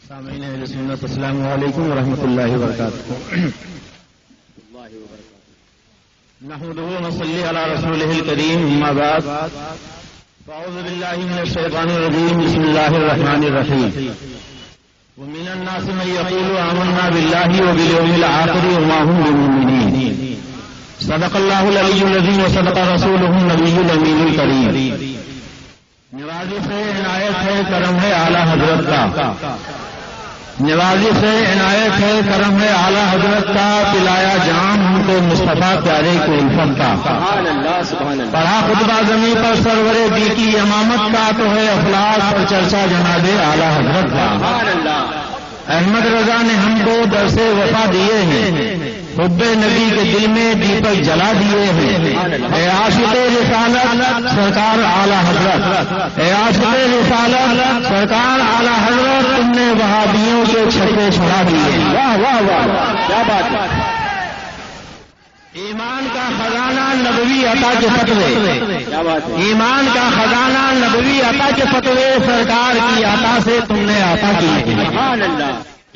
سامعین اہل سنت السلام علیکم ورحمۃ اللہ وبرکاتہ. نحمده ونصلي على رسوله الكريم. اما بعد فاعوذ بالله من الشيطان الرجيم. بسم الله الرحمن الرحيم. ومن الناس من يقول آمنا بالله وباليوم الآخر وما هم بمؤمنين. صدق الله العلي العظيم وصدق رسوله النبي الأمين الكريم. نوازش ہے، عنایت ہے، کرم ہے اعلیٰ حضرت کا. نوازش ہے، عنایت ہے، کرم ہے اعلیٰ حضرت کا. پلایا جام ہم کو مصطفیٰ پیارے کو الفت کا. پڑھا خطبہ زمین پر سرور دی کی امامت کا، تو ہے افلاس پر چرچا جناب اعلیٰ حضرت کا. احمد رضا نے ہم کو درس وفا دیے ہیں، حب نبی کے دل میں دیپک جلا دیے ہیں. اے عاشق رسالت سرکار اعلیٰ حضرت، اے عاشق رسالت سرکار اعلیٰ حضرت، تم نے وہابیوں کے چھپے چھڑا دیے. واہ واہ واہ، کیا بات ہے. ایمان کا خزانہ نبوی عطا کے فتوے، ایمان کا خزانہ نبوی عطا کے فتوے سرکار کی عطا سے تم نے عطا کیے.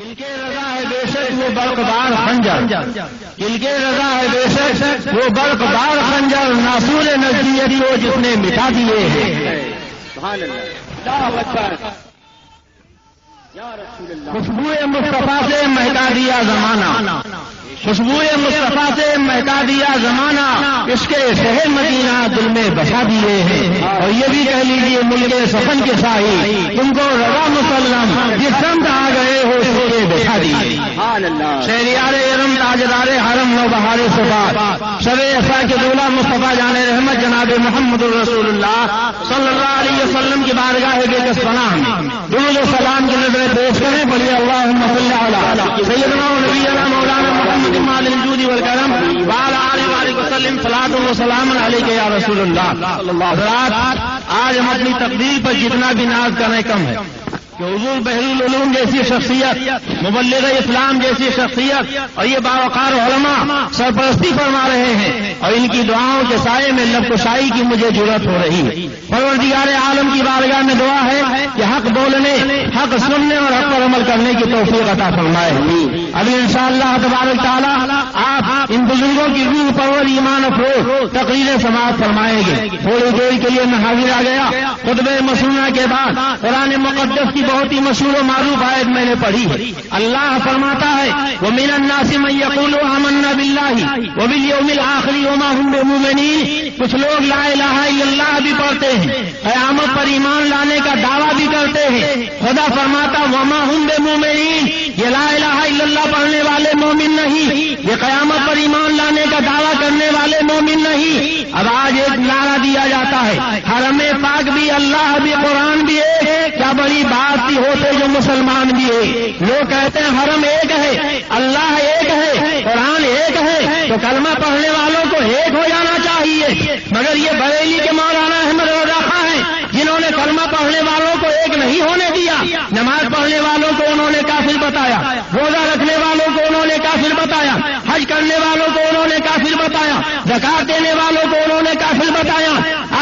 کل کے رضا ہے بے شک وہ برقدار خنجر، کل کے رضا ہے بے شک وہ برقدار خنجر، ناصور نصیحت کو جس نے مٹا دیے ہیں. خوشبو مصطفیٰ سے مہکا دیا زمانہ، خوشبو مصطفیٰ سے مہکا دیا زمانہ، اس کے شہر مدینہ دل میں بسا دیے ہیں. اور یہ بھی کہہ لیجیے ملک سفن کے شاہی، تم کو رضا مسلم جس سمت آ گئے ہو سورے بچا دیے. شہریار ارم تاجدار حرم و بہار صفات شب ایسا کے دولہ مصطفیٰ جان رحمت جناب محمد رسول اللہ صلی اللہ علیہ وسلم کی بارگاہ بے کس پناہ درود و سلام کی نظر پیش کریں. بڑی اللہم صلی علی سیدنا و نبینا مولانا محمد مال الجود والکرم وعلی آلہ وسلم صلاۃ و سلام علیک یا رسول اللہ. حضرات، آج ہم اپنی تقدیر پر جتنا بھی ناز کریں کم ہے کہ حضور بحر العلوم جیسی شخصیت، مبلغ اسلام جیسی شخصیت اور یہ باوقار علماء سرپرستی فرما رہے ہیں، اور ان کی دعاؤں کے سائے میں لب کشائی کی مجھے ضرورت ہو رہی ہے. پروردگار عالم کی بارگاہ میں دعا ہے کہ حق بولنے، حق سننے اور حق پر عمل کرنے کی توفیق عطا فرمائے. ابھی انشاءاللہ تبارک تعالی آپ ان بزرگوں کی روح پرور ایمان افروز تقریر سماعت فرمائیں گے. تھوڑی دیر کے لیے میں حاضر آ گیا. خطبہ مسنونہ کے بعد قرآن مقدس کی بہت ہی مشہور و معروف آیت میں نے پڑھی ہے. اللہ فرماتا ہے وَمِنَ النَّاسِ مَن يَقُولُ آمَنَّا بِاللَّهِ وَبِالْيَوْمِ الْآخِرِ وَمَا هُم بِمُؤْمِنِينَ. کچھ لوگ لا الہ الا اللہ بھی پڑھتے ہیں، قیامت پر ایمان لانے کا دعویٰ بھی کرتے ہیں. خدا فرماتا وَمَا هُم بِمُؤْمِنِينَ، یہ لا الہ الا اللہ پڑھنے والے مومن نہیں، یہ قیامت پر ایمان لانے کا دعویٰ کرنے والے مومن نہیں. اب آج ایک نعرہ دیا جاتا ہے حرم پاک بھی اللہ بھی قرآن بھی ایک. کیا بڑی بات تھی ہوتے جو مسلمان بھی ہے. لوگ کہتے ہیں حرم ایک ہے، اللہ ایک ہے، قرآن ایک ہے، تو کلمہ پڑھنے والوں کو ایک ہو جانا چاہیے. مگر یہ بریلی کے مولانا احمد رضا خاں ہیں جنہوں نے کلمہ پڑھنے والوں کو ایک نہیں ہونے دیا. نماز پڑھنے والوں کو انہوں نے کافر بتایا، روزہ رکھنے والوں کو انہوں نے کافر بتایا، حج کرنے والوں کو انہوں نے کافر بتایا، زکات دینے والوں کو انہوں نے کافر بتایا،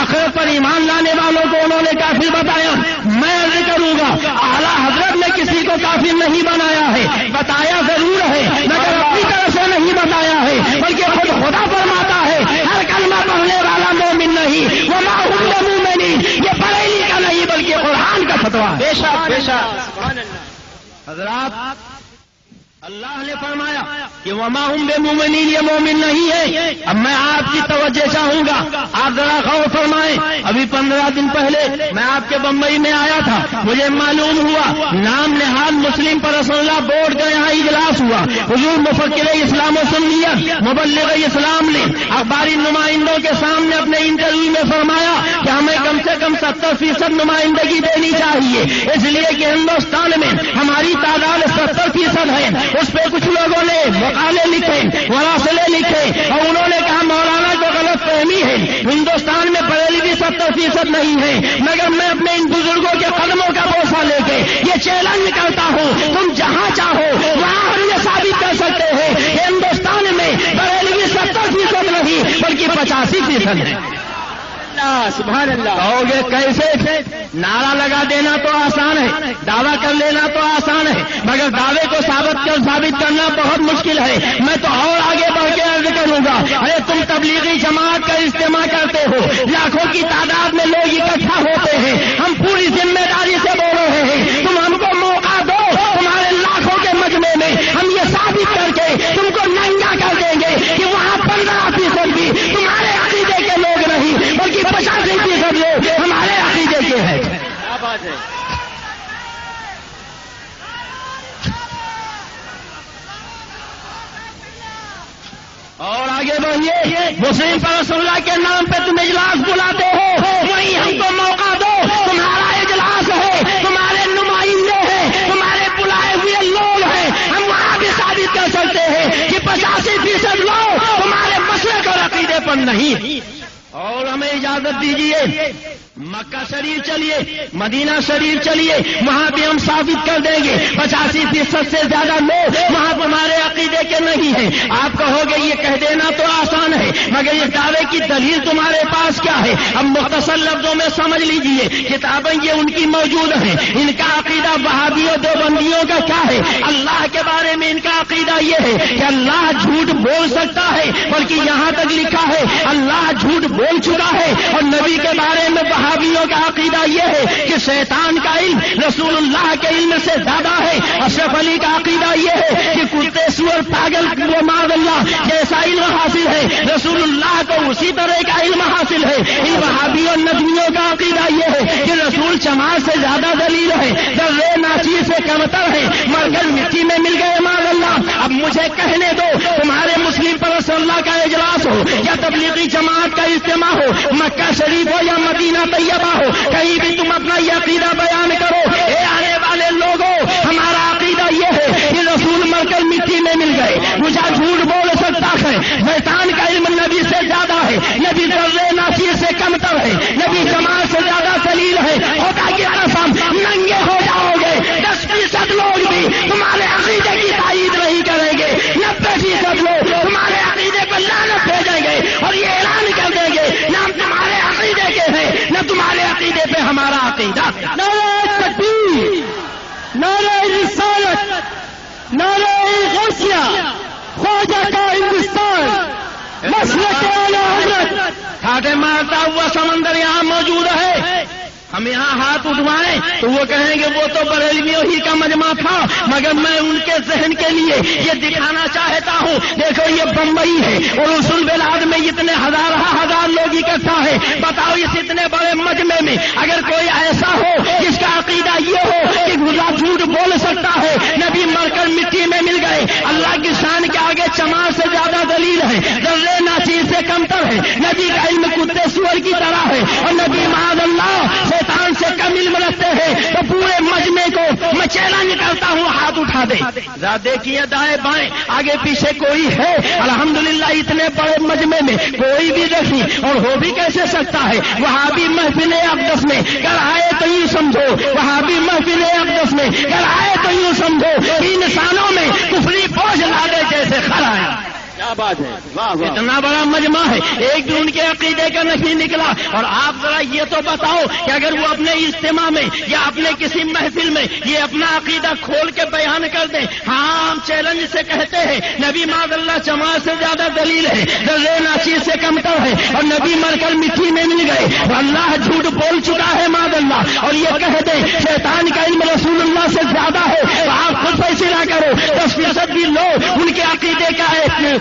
آخرت پر ایمان لانے والوں کو انہوں نے کافر بتایا. میں عرض کروں گا اعلیٰ حضرت نے کسی کو کافر نہیں بنایا ہے، بتایا ضرور ہے مگر اپنی طرف سے نہیں بتایا ہے، بلکہ خود خدا فرماتا ہے ہر کلمہ پڑھنے والا مومن نہیں، وما هم بمؤمنین. یہ بریلی کا نہیں بلکہ قرآن کا فتویٰ. بے شک بے شک. حضرات، اللہ نے فرمایا کہ وما هم بمؤمنین، یہ مومن نہیں ہے. اب میں آپ کی توجہ چاہوں گا، آپ ذرا غور فرمائیں. ابھی 15 دن پہلے میں آپ کے بمبئی میں آیا تھا. مجھے معلوم ہوا نام نہاد مسلم پر رسول اللہ بورڈ کا یہاں اجلاس ہوا. حضور مفکر اسلام و سنیت مبلغ اسلام نے اخباری نمائندوں کے سامنے اپنے انٹرویو میں فرمایا کہ ہمیں کم سے کم 70% نمائندگی دینی چاہیے، اس لیے کہ ہندوستان میں ہماری تعداد 70% ہے. اس پہ کچھ لوگوں نے مقالے لکھے، مراسلے لکھے، اور انہوں نے کہا مولانا کو غلط فہمی ہے، ہندوستان میں بریلوی 70% نہیں ہے. مگر میں اپنے ان بزرگوں کے قدموں کا بوسہ لے کے یہ چیلنج کرتا ہوں، تم جہاں چاہو وہاں ہم یہ ثابت کر سکتے ہیں کہ ہندوستان میں بریلوی 70% نہیں بلکہ 85% ہے. سبحان اللہ. کہو گے کیسے؟ نعرہ لگا دینا تو آسان ہے، دعویٰ کر لینا تو آسان ہے، مگر دعوے کو ثابت کرنا بہت مشکل ہے. میں تو اور آگے بڑھ کے عرض کروں گا، ارے تم تبلیغی جماعت کا اجتماع کرتے ہو، لاکھوں کی تعداد میں لوگ اکٹھا ہوتے ہیں، ہم پوری ذمہ داری سے بول رہے ہیں، تم ہم کو موقع دو، تمہارے لاکھوں کے مجمع میں ہم یہ ثابت کر کے تم کو ننگا کر دیں گے کہ وہاں 15% بھی تمہارے عقیدے کے لوگ نہیں بلکہ 85% لوگ ہمارے عقیدے کے ہیں. کیا بات ہے. اور آگے بڑھیے، مسلم پر رسول اللہ کے نام پہ تم اجلاس بلاتے ہو، وہیں ہم کو موقع دو، تمہارا اجلاس ہے، تمہارے نمائندے ہیں، تمہارے بلائے ہوئے لوگ ہیں، ہم وہاں بھی ثابت کر سکتے ہیں کہ 85% لوگ تمہارے مسلک اور عقیدے پر نہیں. اور ہمیں اجازت دیجیے، مکہ شریف چلیے، مدینہ شریف چلیے، وہاں بھی ہم ثابت کر دیں گے 85% سے زیادہ لوگ وہاں تمہارے عقیدے کے نہیں ہیں. آپ کہو گے یہ کہہ دینا تو آسان ہے، مگر یہ دعوے کی دلیل تمہارے پاس کیا ہے؟ اب مختصر لفظوں میں سمجھ لیجئے، کتابیں یہ ان کی موجود ہیں، ان کا عقیدہ وہابیوں دیوبندیوں کا کیا ہے؟ اللہ کے بارے میں ان کا عقیدہ یہ ہے کہ اللہ جھوٹ بول سکتا ہے، بلکہ یہاں تک لکھا ہے اللہ جھوٹ بول چکا ہے. اور نبی کے بارے میں وہابیوں کا عقیدہ یہ ہے کہ شیطان کا علم رسول اللہ کے علم سے زیادہ ہے. اشرف علی کا عقیدہ یہ ہے کہ کتے سور پاگل معاذ اللہ جیسا علم حاصل ہے، رسول اللہ کو اسی طرح کا علم حاصل ہے. ان وہابیوں نجمیوں کا عقیدہ یہ ہے کہ رسول جماعت سے زیادہ دلیل ہے، ذرے ناچیر سے کمتر ہے، مر کر مٹی میں مل گئے معاذ اللہ. اب مجھے کہنے دو، تمہارے مسلم پر رسول اللہ کا اجلاس ہو یا تبلیغی جماعت کا اجتماع ہو، مکہ شریف ہو یا مدینہ طیبہ ہو، کہیں بھی تم اپنا یہ عقیدہ بیان کرو، اے آنے والے لوگوں، ہمارا عقیدہ یہ ہے کہ رسول مر کر مٹی میں مل گئے. مجھے جھوٹ بول سکتا ہے، شیطان کا علم نبی سے زیادہ ہے، نبی ذرے ناچیر سے کمتر ہے، نبی جماعت سے زیادہ دلیل ہے. خدا کی قسم ننگے ہو جاؤ گے، 10% لوگ بھی تمہارے عقیدے کی تائید نہیں کریں گے، 90% لوگ تمہارے عقیدے پر لعنت بھیجیں گے اور یہ اعلان کر دیں گے نہ ہم تمہارے عقیدے کے ہیں نہ تمہارے عقیدے پہ ہمارا عقیدہ. نعرہ تکبیر، نعرہ رسالت، نعرہ غوثیہ، خواجہ کا ہندوستان، مسلک اعلی حضرت. کھاٹے مارتا ہوا سمندر یہاں موجود ہے، ہم یہاں ہاتھ اٹھوائیں تو وہ کہیں گے وہ تو بریلویوں ہی کا مجمع تھا، مگر میں ان کے ذہن کے لیے یہ دکھانا چاہتا ہوں، دیکھو یہ بمبئی ہے اور رسول بلاد میں اتنے ہزار لوگ اکٹھا ہے. بتاؤ اس اتنے بڑے مجمع میں اگر کوئی ایسا ہو جس کا عقیدہ یہ ہو کہ خدا جھوٹ بول سکتا ہے، نبی مر کر مٹی میں مل گئے، اللہ کی شان کے آگے چمار سے زیادہ دلیل ہے، ذرے ناچیر سے کمتر ہے، نبی کا علم کتے سور کی طرح ہے اور نبی معاذ اللہ شیطان سے کم علم رکھتے ہیں، تو پورے مجمع کو میں چیلنج کرتا ہوں ہاتھ اٹھا دے. دیکھیے دائیں بائیں آگے پیچھے کوئی ہے؟ الحمدللہ اتنے بڑے مجمع میں کوئی بھی نہیں، اور ہو بھی کیسے سکتا ہے؟ وہاں بھی محفل اقدس میں اگر آئے تو یوں سمجھو، وہاں بھی محفل اقدس میں اگر آئے تو یوں سمجھو انسانوں میں کفری بوجھ لادے جیسے کھڑا ہے. کیا بات ہے، واہ واہ. اتنا بڑا مجمع ہے، ایک بھی ان کے عقیدے کا نہیں نکلا. اور آپ ذرا یہ تو بتاؤ کہ اگر وہ اپنے اجتماع میں یا اپنے کسی محفل میں یہ اپنا عقیدہ کھول کے بیان کر دیں، ہاں ہم چیلنج سے کہتے ہیں نبی معاذ اللہ جماعت سے زیادہ دلیل ہے، ذرے ناچیر سے کمتر ہے اور نبی مر کر مٹی میں مل گئے، اللہ جھوٹ بول چکا ہے معاذ اللہ، اور یہ کہہ دیں شیطان کا علم رسول اللہ سے زیادہ ہے، تو آپ خود فیصلہ کرو 10% بھی لوگ ان کے عقیدے کا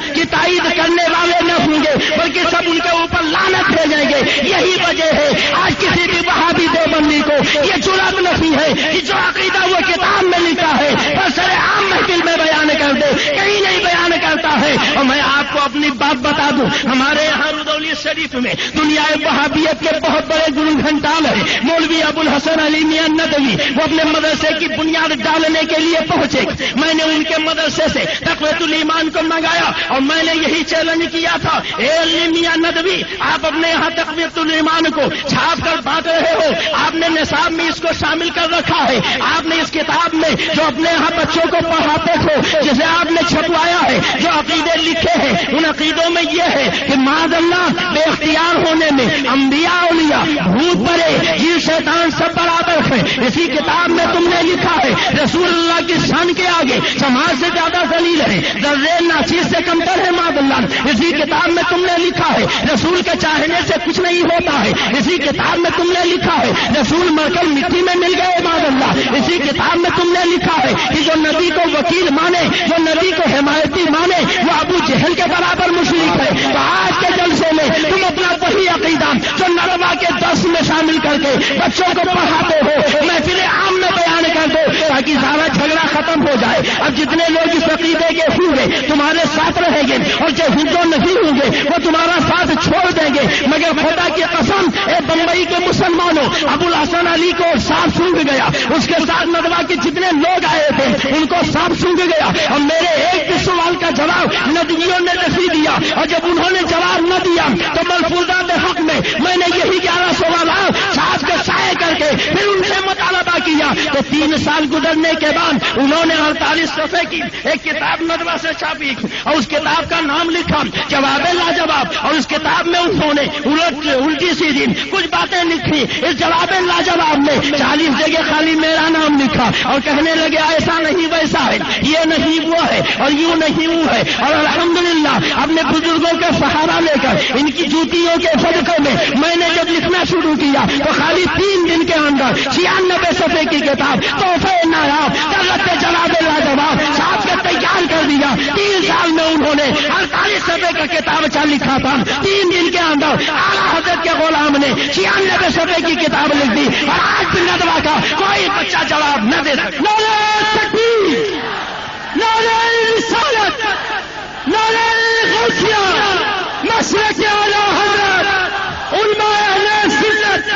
کی تائید کرنے والے نہ ہوں گے بلکہ سب ان کے اوپر لعنت بھیجیں گے. یہی وجہ ہے آج کسی بھی وہابی دیوبندی کو یہ جرأت نہیں ہے کہ جو عقیدہ وہ کتاب میں لکھا ہے بس عام محفل میں بیان کر دے، کہیں نہیں بیان کرتا ہے. اور میں آپ کو اپنی بات بتا دوں، ہمارے یہاں رودولی شریف میں دنیا وہابیت کے بہت بڑے گرو گھنٹال ہیں، مولوی ابو الحسن علی میاں ندوی، وہ اپنے مدرسے کی بنیاد ڈالنے کے لیے پہنچے. میں نے ان کے مدرسے سے تقویت الایمان کو منگایا اور میں نے یہی چیلنج کیا تھا، اے علی میاں ندوی آپ اپنے یہاں تقویت الایمان کو چھاپ کر بانٹ رہے ہو، آپ نے نصاب میں اس کو شامل کر رکھا ہے، آپ نے اس کتاب میں جو اپنے یہاں بچوں کو پڑھاتے تھے جسے آپ نے چھپوایا ہے، جو عقیدے لکھے ہیں ان عقیدوں میں یہ ہے کہ معاذ اللہ بے اختیار ہونے میں انبیاء اولیاء بھوت پرے جن شیطان سب برابر ہے. اسی کتاب میں تم نے لکھا ہے رسول اللہ کی شان کے آگے سماج سے زیادہ ذلیل ہے, ذرے ناچیز سے کمتر ہے معاذ اللہ. اسی کتاب میں تم نے لکھا ہے رسول کے چاہنے سے کچھ نہیں ہوتا ہے. اسی کتاب میں تم نے لکھا ہے رسول مر کر مٹی میں مل گئے معاذ اللہ. اسی کتاب میں تم نے لکھا ہے کہ جو نبی کو وکیل مانے, جو نبی کو حمایتی مانے, وہ ابو جہل کے برابر مشرک ہے. تو آج کے جلسے میں تم اپنا وہی عقیدہ جو نروا کے درس میں شامل کر کے بچوں کو پڑھاتے ہو محفل عام میں بیان کر دو تاکہ سارا جھگڑا ختم ہو جائے. اب جتنے لوگ اس عقیدے کے ہوں گے تمہارے ساتھ رہیں گے اور جو ہندو نہیں ہوں گے وہ تمہارا ساتھ چھوڑ دیں گے. مگر خدا کی قسم اے بمبئی کے مسلمانوں, ابو الحسن علی کو سانپ سونگ گیا, اس کے ساتھ ندوہ کے جتنے لوگ آئے تھے ان کو سانپ سونگ گیا. اور میرے ایک بھی سوال کا جواب ندویوں نے نہیں دیا, اور جب انہوں نے جواب نہ دیا تو ملفوظات حق میں نے یہی 11 سوالات ساتھ کے سائے کر کے پھر ان سے مطالبہ کیا. تو 3 سال گزرنے کے بعد انہوں نے 48 صفحے کی ایک کتاب ندوہ سے چھاپی اور اس کتاب کا نام لکھا جواب لاجواب. اور اس کتاب میں انہوں نے الٹی سیدھی کچھ باتیں لکھی. اس جواب لاجواب میں 40 جگہ خالی میرا نام لکھا اور کہنے لگے ایسا نہیں ویسا ہے, یہ نہیں وہ ہے اور یوں نہیں وہ ہے. اور الحمدللہ اپنے بزرگوں کا سہارا لے کر ان کی جوتیوں کے صدقے میں نے جب لکھنا شروع کیا تو خالی 3 دن کے اندر 96 صفحے کی کتاب تحفہ نایاب حضرت جواب لاجواب ساتھ کے تیار کر دیا. 3 سال میں انہوں نے 48 صفحے کا کتاب لکھا تھا. 3 دن کے اندر اعلیٰ حضرت کے غلام نے 96 صفحے کی کتاب لکھ دی. اور آج بھی ندوہ کا کوئی بچہ جواب نہ دے سکتا. نعرہ تکبیر, نعرہ رسالت, نعرہ غوثیہ, مسلک اعلیٰ حضرت علماء اہل سنت.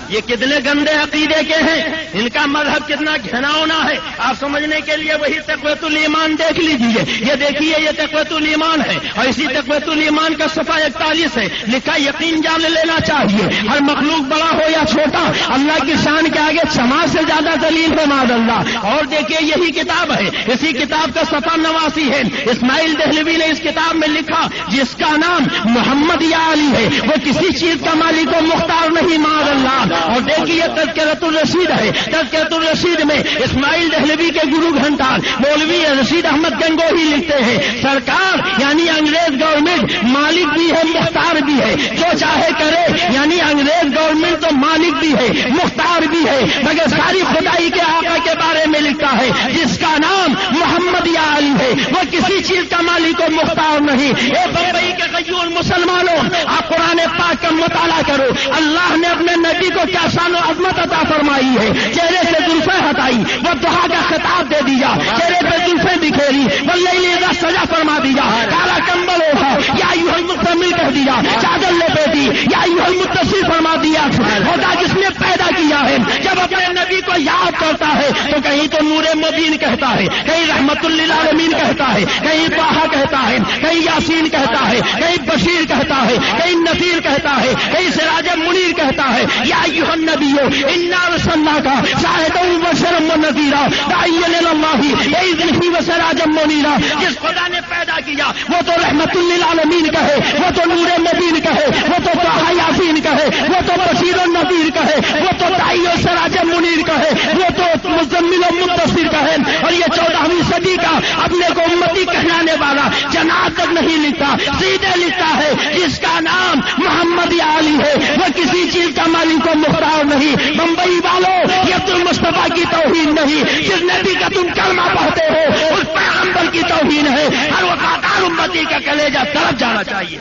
یہ کتنے گندے عقیدے کے ہیں, ان کا مذہب کتنا گھناؤنا ہے. آپ سمجھنے کے لیے وہی تقویۃ الایمان دیکھ لیجیے. یہ دیکھیے یہ تقویۃ الایمان ہے اور اسی تقویۃ الایمان کا صفحہ 41 ہے لکھا یقین جان لینا چاہیے ہر مخلوق بڑا ہو یا چھوٹا اللہ کی شان کے آگے سماج سے زیادہ ذلیل ہے معاذ اللہ. اور دیکھیے یہی کتاب ہے, اسی کتاب کا صفحہ 89 ہے. اسماعیل دہلوی نے اس کتاب میں لکھا جس کا نام محمد یا علی ہے وہ کسی چیز کا مالک و مختار نہیں معاذ اللہ. اور دیکھیے تذکرۃ الرشید ہے. تذکرۃ الرشید میں اسماعیل دہلوی کے گرو گھنٹال مولوی رشید احمد گنگوہی لکھتے ہیں سرکار یعنی انگریز گورنمنٹ مالک بھی ہے مختار بھی ہے, جو چاہے کرے. یعنی انگریز گورنمنٹ تو مالک بھی ہے مختار بھی ہے, مگر ساری خدائی کے آقا کے بارے میں لکھتا ہے جس کا نام محمد یا علی ہے وہ کسی چیز کا مالک و مختار نہیں. اے بمبئی کے غیور مسلمانوں, آپ قرآن پاک کا مطالعہ کرو. اللہ نے اپنے نبی کو کیا شان و عظمت عطا فرمائی ہے. چہرے سے زلفیں ہٹائی, وہ دعا کا خطاب دے دیا, چہرے پہ زلفیں بکھیری, واللیل اذا سجا فرما دیا, کالا کمبل اوڑھا یا ایھا المزمل کہہ دیا, چادر لپیٹی یا ایھا المدثر فرما دیا. خدا جس نے پیدا کیا ہے جب اپنے نبی کو یاد کرتا ہے تو کہیں تو نور مبین کہتا ہے, کہیں رحمت للعالمین کہتا ہے, کہیں طٰہٰ کہتا ہے, کہیں یاسین کہتا ہے, کہیں بشیر کہتا ہے, کہیں نذیر کہتا ہے, کہیں سراج منیر کہتا ہے. یا ایھا النبی انا ارسلناک شاہدا وبشرا ونذیرا داعیا الی اللہ باذنہ وسراجا منیرا. جس خدا نے پیدا کیا وہ تو رحمت للعالمین کہے, وہ تو نور مبین کہے, وہ تو طٰہٰ یاسین کہے, وہ تو بشیر و نذیر کہے, وہ تو داعی و سراج منیر کہے, وہ تو مزمل و مدثر کہے. اور یہ 14ویں صدی کا اپنے کو امتی کہلانے والا جناب تک نہیں لکھتا, سیدھے لکھتا ہے جس کا نام محمد یا علی ہے وہ کسی چیز کا مالک و مختار نہیں. بمبئی والوں یہ عبد المصطفیٰ کی توہین نہیں, جس نبی کا تم کلمہ پڑھتے ہو اس پیغمبر کی توہین ہے. ہر وفادار امتی کا کلیجہ طرف جانا چاہیے.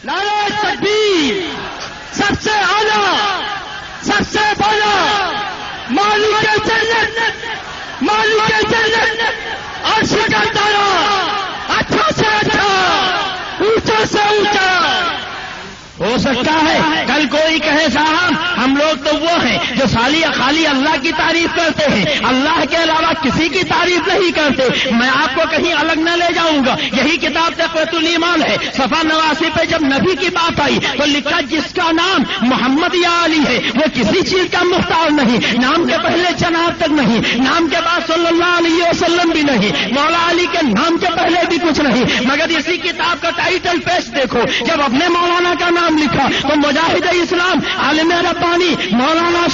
نعرہ تکبیر, سب سے اعلیٰ, سب سے بڑا, مالک جنت, مالک جنت, عرش کا تارا, اچھا سے اچھا, اونچا سے اونچا. ہو سکتا ہے کل کوئی کہے صاحب ہم لوگ تو وہ ہیں جو خالی اللہ کی تعریف کرتے ہیں، اللہ کے علاوہ کسی کی تعریف نہیں کرتے۔ میں آپ کو کہیں الگ نہ لے جاؤں گا، یہی کتاب تقویۃ الایمان ہے، صفحہ 89 پہ جب نبی کی بات آئی تو لکھا جس کا نام محمد یا علی ہے وہ کسی چیز کا محتاج نہیں، نام کے پہلے جناب تک نہیں، نام کے بعد صلی اللہ علیہ وسلم بھی نہیں، مولا علی کے نام کے پہلے بھی کچھ نہیں، مگر اسی کتاب کا ٹائٹل پیج دیکھو، جب اپنے مولانا کا نام لکھا تو مجاہد اسلام عالم ربانی مولانا